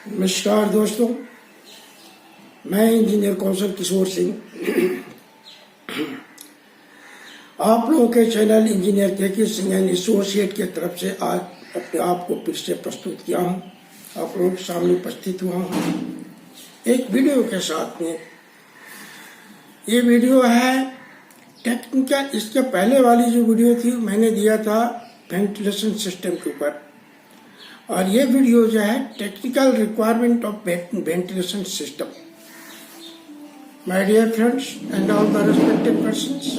नमस्कार दोस्तों, मैं इंजीनियर कौशल किशोर सिंह आप लोगों के चैनल इंजीनियर के सिंह एंड एसोसिएट की तरफ से आज अपने आप को फिर से प्रस्तुत किया हूं। आप लोगों के सामने उपस्थित हुआ हूं एक वीडियो के साथ में। ये वीडियो है टेक्निकल। इसके पहले वाली जो वीडियो थी मैंने दिया था वेंटिलेशन सिस्टम के ऊपर, और ये वीडियो जो है technical requirement of ventilation system. My dear friends and all the respected persons,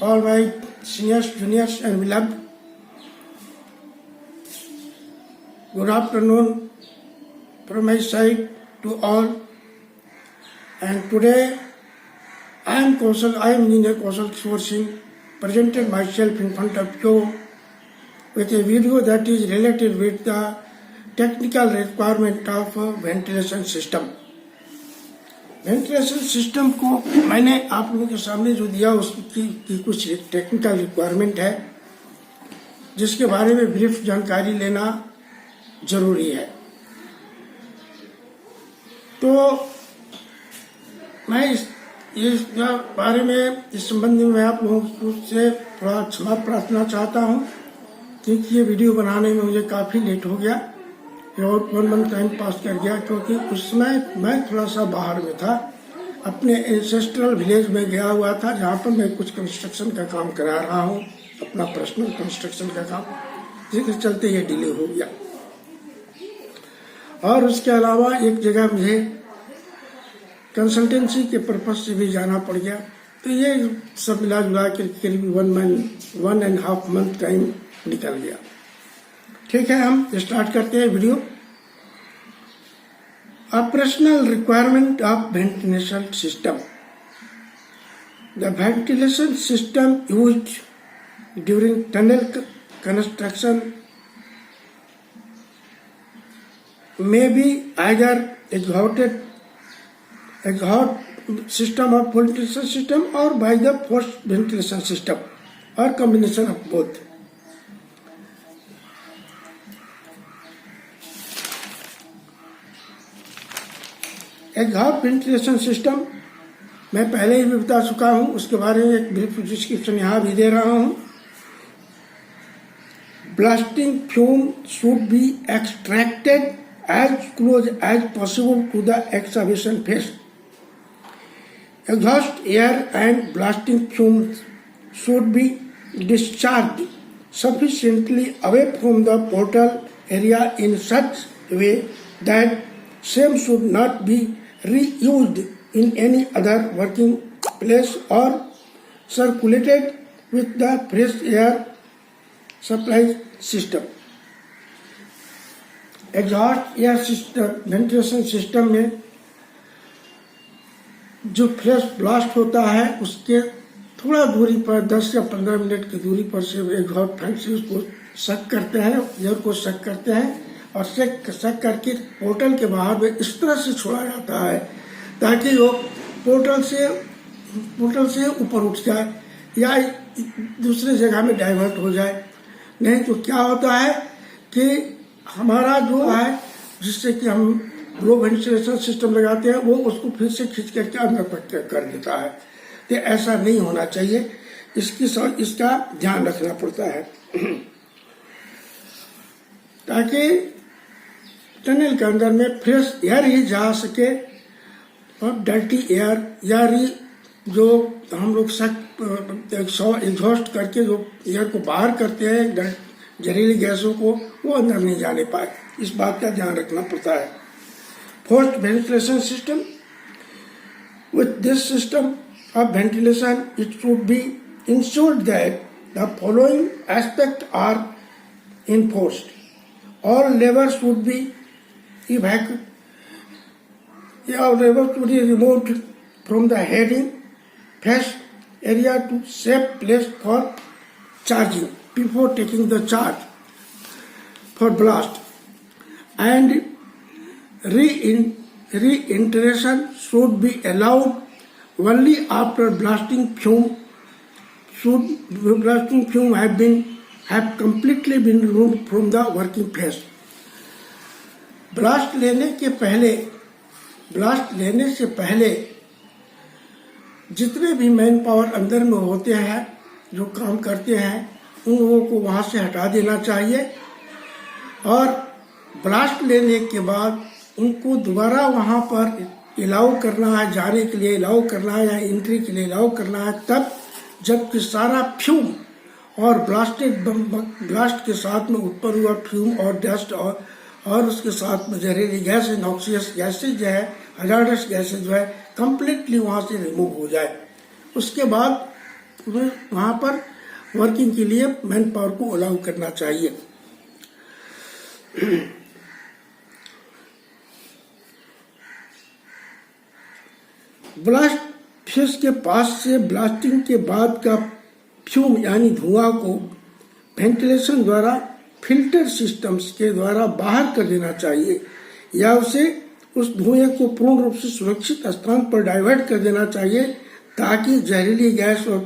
all my seniors, juniors and beloved, good afternoon from my side to all. And today I am Engineer Kaushal Kishore Singh, presented myself in front of you with a video that is related with the technical requirement of ventilation system. Ventilation system को मैंने आप लोगों के सामने जो दिया उसकी कुछ टेक्निकल रिक्वायरमेंट है जिसके बारे में ब्रीफ जानकारी लेना जरूरी है। तो मैं इस बारे में, इस संबंध में आप लोगों से थोड़ा क्षमा प्रार्थना चाहता हूं क्योंकि ये वीडियो बनाने में मुझे काफ़ी लेट हो गया और 1 मंथ टाइम पास कर गया, क्योंकि उस समय मैं थोड़ा सा बाहर में था, अपने एंसेस्ट्रल विलेज में गया हुआ था जहाँ पर मैं कुछ कंस्ट्रक्शन का काम करा रहा हूँ, अपना पर्सनल कंस्ट्रक्शन का काम, जिसके चलते ये डिले हो गया। और उसके अलावा एक जगह मुझे कंसल्टेंसी के पर्पज से भी जाना पड़ गया। तो ये सब मिला जुला कर करीब 1.5 मंथ टाइम निकल गया। ठीक है, हम स्टार्ट करते हैं video. Operational requirement of ventilation system. The ventilation system used during tunnel construction may be either exhaust system of ventilation system or by the forced ventilation system or combination of both. Exhaust ventilation system मैं पहले ही भी बता चुका हूं, उसके बारे में एक ब्रीफ डिस्क्रिप्शन यहाँ भी दे रहा हूं। Blasting fume should be extracted as close as possible to the exhalation phase. Exhaust air and blasting fumes should be discharged sufficiently away from the portal area in such a way that same should not be reused in any other working place or circulated with the fresh air supply system. Exhaust air system ventilation system में जो fresh blast होता है उसके थोड़ा दूरी पर 10 या 15 minute की दूरी पर से एग्जॉस्ट फैन से उसको सक करते हैं, एयर को सक करते हैं और सक करके पोर्टल के बाहर में इस तरह से छोड़ा जाता है ताकि वो पोर्टल से ऊपर उठ जाए या दूसरे जगह में डाइवर्ट हो जाए। नहीं तो क्या होता है कि हमारा जो है जिससे कि हम लो वेंटिलेशन सिस्टम लगाते हैं वो उसको फिर से खींच करके अंदर कर देता है। तो ऐसा नहीं होना चाहिए, इसका ध्यान रखना पड़ता है ताकि टनल के अंदर में फ्रेश एयर ही जा सके और डर्टी एयर या जो हम लोग एग्जॉस्ट करके जो एयर को बाहर करते हैं जहरीली गैसों को, वो अंदर नहीं जाने पाए, इस बात का ध्यान रखना पड़ता है। Forced ventilation system. With this system of ventilation it should be ensured that the following aspect are enforced. All labour should be removed from the heading face area to safe place for charging before taking the charge for blast, and reintegration should be allowed only after blasting fume have completely been removed from the working phase. Blast लेने से पहले जितने भी man power अंदर में होते हैं जो काम करते हैं उन लोगों को वहां से हटा देना चाहिए और ब्लास्ट लेने के बाद उनको दोबारा वहां पर अलाउ करना है, जाने के लिए अलाउ करना है या एंट्री के लिए अलाउ करना है तब जबकि सारा फ्यूम और ब्लास्ट के साथ में उत्पन्न हुआ फ्यूम और डस्ट और उसके साथ में जहरीली गैस, नॉक्सियस गैसेज जो है, हजार्डस गैसेज जो है कंप्लीटली वहां से रिमूव हो जाए। उसके बाद वहां पर वर्किंग के लिए मैन पावर को अलाउ करना चाहिए। ब्लास्ट फेस के पास से ब्लास्टिंग के बाद का फ्यूम यानी धुआं को वेंटिलेशन द्वारा फिल्टर सिस्टम्स के द्वारा बाहर कर देना चाहिए या उसे उस धुएं को पूर्ण रूप से सुरक्षित स्थान पर डाइवर्ट कर देना चाहिए ताकि जहरीली गैस और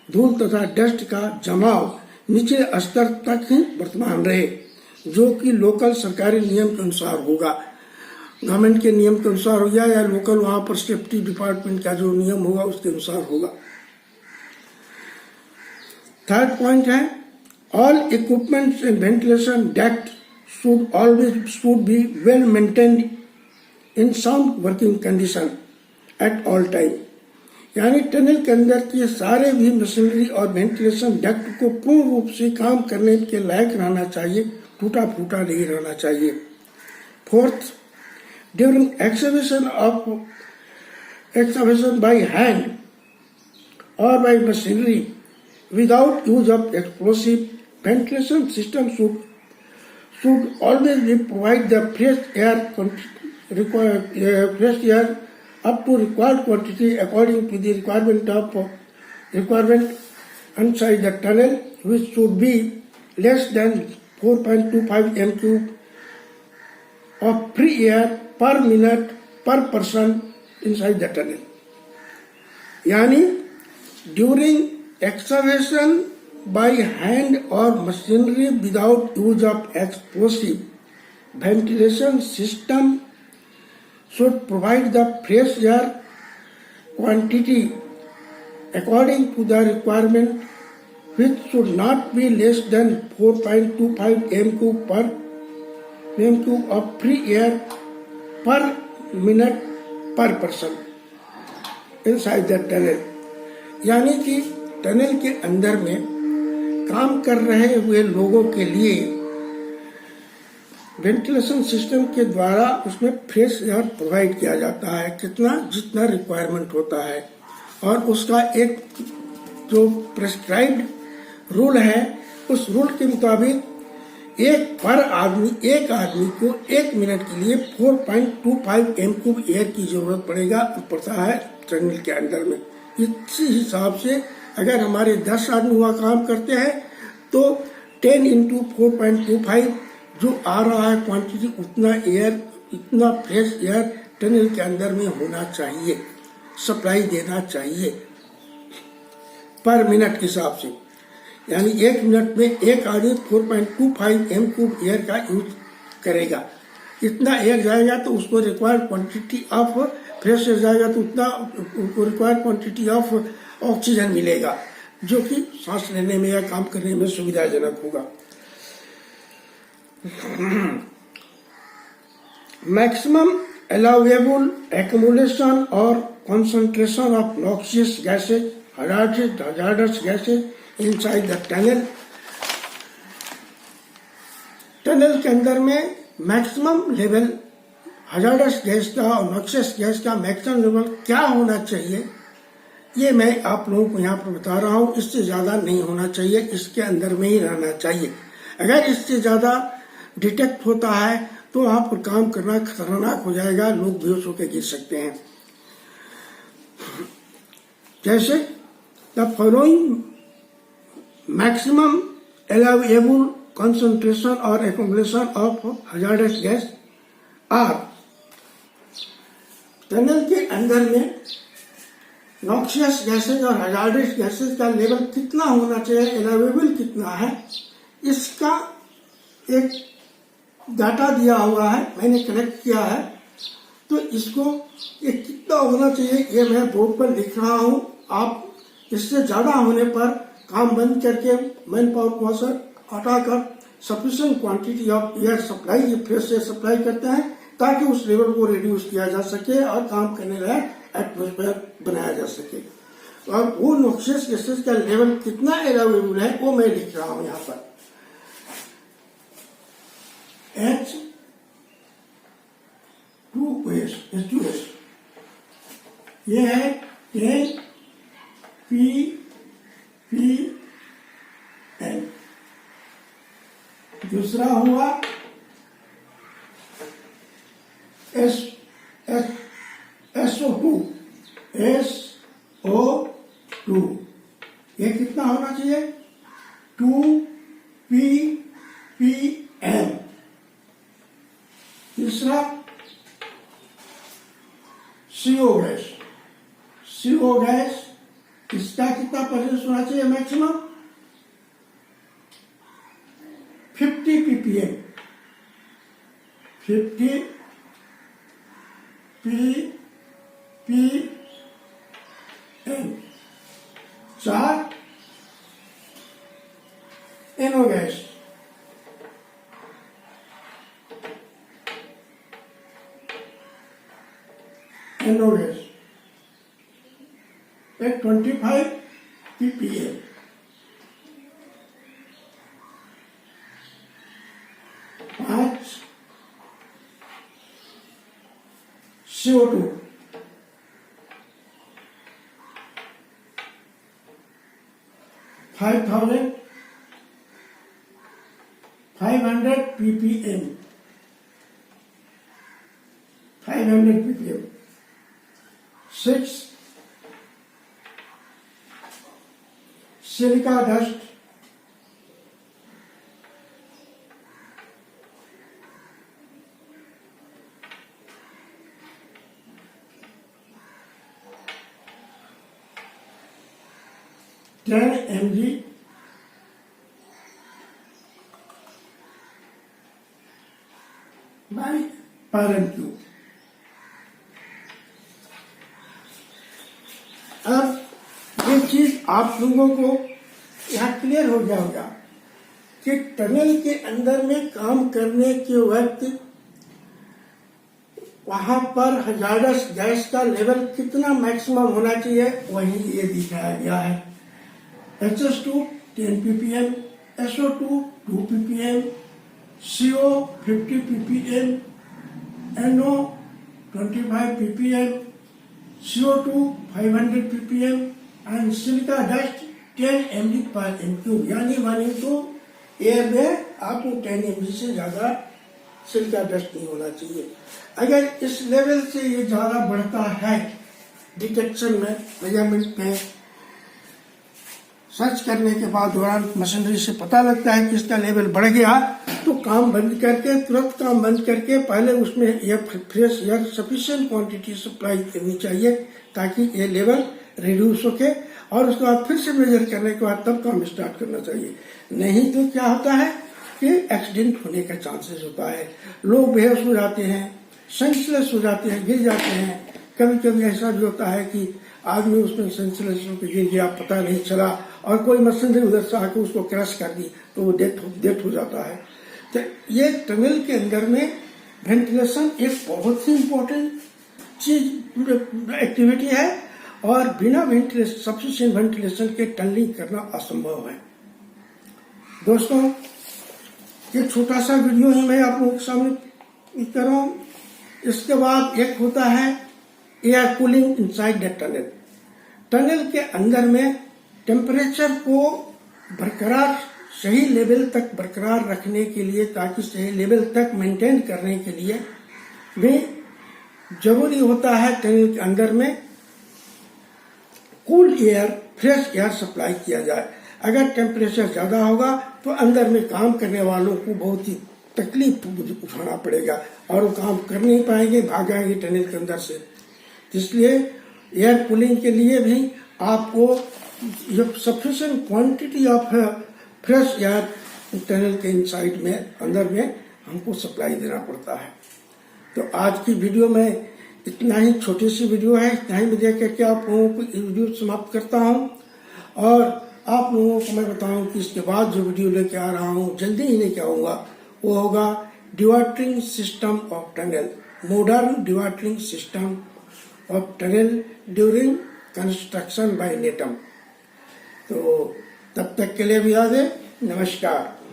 धूल तथा डस्ट का जमाव निचले स्तर तक ही वर्तमान रहे, जो कि लोकल सरकारी नियम के अनुसार होगा, गवर्नमेंट के नियम के अनुसार होगा या लोकल वहां पर सेफ्टी डिपार्टमेंट का जो नियम होगा उसके अनुसार होगा। थर्ड पॉइंट है all equipments and ventilation duct should be well maintained in sound working condition at all time, यानी टनल के अंदर के सारे भी मशीनरी और वेंटिलेशन डक्ट को पूर्ण रूप से काम करने के लायक रहना चाहिए, टूटा फूटा नहीं रहना चाहिए। Fourth, during excavation by hand or by machinery without use of explosive, ventilation system should always be provide the fresh air up to required quantity according to the requirement inside the tunnel, which should be less than 4.25 m³ of free air per minute per person inside the tunnel. यानी during excavation by hand or machinery without use of explosive, ventilation system should provide the fresh air quantity according to the requirement, which should not be less than 4.25 m³ of free air per minute per person inside the tunnel. यानी कि tunnel के अंदर में काम कर रहे हुए लोगों के लिए वेंटिलेशन सिस्टम के द्वारा उसमें फ्रेश एयर प्रोवाइड किया जाता है जितना रिक्वायरमेंट होता है और उसका एक जो प्रेस्क्राइब्ड रूल है उस रूल के मुताबिक एक आदमी को 1 मिनट के लिए 4.25 m³ एयर की जरूरत पड़ता है टनल के अंदर में। इसी हिसाब से अगर हमारे 10 आदमी हुआ काम करते हैं तो 10 × 4.25 जो आ रहा है क्वांटिटी इतना फ्रेश एयर टनल के अंदर में होना चाहिए, सप्लाई देना चाहिए पर मिनट के हिसाब से। यानी 1 मिनट में एक आदमी 4.25 m³ एयर का यूज करेगा। इतना एयर जाएगा तो उसको required quantity of fresh air जाएगा तो उतना उसको रिक्वायर्ड क्वांटिटी ऑफ ऑक्सीजन मिलेगा जो कि सांस लेने में या काम करने में सुविधाजनक होगा। मैक्सिमम अलाउएबल एक्युमुलेशन और concentration of noxious gases, hazardous gases inside the tunnel. Tunnel के अंदर में मैक्सिमम लेवल हजार्डस गैस का और नॉक्सियस गैस का मैक्सिमम लेवल क्या होना चाहिए ये मैं आप लोगों को यहाँ पर बता रहा हूँ। इससे ज्यादा नहीं होना चाहिए, इसके अंदर में ही रहना चाहिए। अगर इससे ज्यादा डिटेक्ट होता है तो वहां पर काम करना खतरनाक हो जाएगा, लोग बेहोश होकर गिर सकते हैं। जैसे the following maximum allowable concentration or accumulation of hazardous gas are, tunnel के अंदर में नॉक्सियस गैसेज और हजार्डस गैसेज का लेवल कितना होना चाहिए, अलाउएबल कितना है, इसका एक डाटा दिया हुआ है, मैंने कनेक्ट किया है, तो इसको ये कितना होना चाहिए ये मैं बोर्ड पर लिख रहा हूँ। आप इससे ज्यादा होने पर काम बंद करके मैन पावर को हटाकर sufficient quantity of air supply, ये फ्रेश एयर सप्लाई करते हैं ताकि उस लेवल को रिड्यूस किया जा सके और काम करने लायक एटमॉस्फेयर बनाया जा सके। और वो नॉक्सियस गैसेस का लेवल कितना अवेलेबल है वो मैं लिख रहा हूं यहाँ पर। H2S ये है 10 ppm। दूसरा हुआ SO2 ये कितना होना चाहिए 2 ppm। तीसरा CO गैस इसका कितना परसेंट होना चाहिए maximum 50 ppm। 50 ppm। 4 NO gas at 25 ppm। 5 CO2 500 ppm। 500 ppm। 6 silica dust 10 mg by per cube। अब ये चीज आप लोगों को यहाँ क्लियर हो गया होगा कि टनल के अंदर में काम करने के वक्त वहां पर हजारस गैस का लेवल कितना मैक्सिमम होना चाहिए वही ये दिखाया गया है। HS2 10 ppm, SO2 2 ppm, CO 50 ppm, NO 25 ppm, CO2 500 ppm and silica dust 10 mg per m3। यानी मानिए तो एयर में आपको 10 mg से ज्यादा सिलिका डस्ट नहीं होना चाहिए। अगर इस लेवल से ये ज्यादा बढ़ता है डिटेक्शन में, मेजरमेंट में सर्च करने के बाद दौरान मशीनरी से पता लगता है कि इसका लेवल बढ़ गया, तो काम बंद करके तुरंत काम बंद करके पहले उसमें air fresh air sufficient quantity supply करनी चाहिए ताकि ये लेवल रिड्यूस होके और उसके बाद फिर से मेजर करने के बाद तब काम स्टार्ट करना चाहिए। नहीं तो क्या होता है कि एक्सीडेंट होने का चांसेस होता है, लोग बेहोश हो जाते हैं, सेंसलेस हो जाते हैं, गिर जाते हैं। कभी कभी ऐसा भी होता है कि आदमी उसमें सेंसलेस होकर गिर गया, पता नहीं चला और कोई मशीनरी उधर से आकर उसको क्रश कर दी तो वो डेथ हो जाता है। तो ये टनल के अंदर में वेंटिलेशन एक बहुत ही इम्पोर्टेंट चीज एक्टिविटी है और बिना वेंटिलेशन सफिशिएंट वेंटिलेशन के टनलिंग करना असंभव है। दोस्तों एक छोटा सा वीडियो ही मैं आप लोगों के सामने कर रहा हूँ। इसके बाद एक होता है air cooling inside the tunnel. Tunnel के अंदर में टेम्परेचर को बरकरार सही लेवल तक बरकरार रखने के लिए, ताकि सही लेवल तक मेंटेन करने के लिए भी जरूरी होता है टनल के अंदर में cool air fresh air supply किया जाए। अगर टेम्परेचर ज्यादा होगा तो अंदर में काम करने वालों को बहुत ही तकलीफ उठाना पड़ेगा और वो काम कर नहीं पाएंगे, भाग जाएंगे टनल के अंदर से। इसलिए एयर कूलिंग के लिए भी आपको sufficient quantity of fresh air tunnel के इनसाइड में अंदर में हमको सप्लाई देना पड़ता है। तो आज की वीडियो में इतना ही, छोटी सी वीडियो है, इतना ही वीडियो करके आप लोगों को ये वीडियो समाप्त करता हूँ। और आप लोगों को मैं बताऊं कि इसके बाद जो वीडियो लेके आ रहा हूँ, जल्दी ही लेके आऊंगा, वो होगा dewatering system of tunnel, modern dewatering system of tunnel during construction by NATM. तो तब तक के लिए भी याद है, नमस्कार।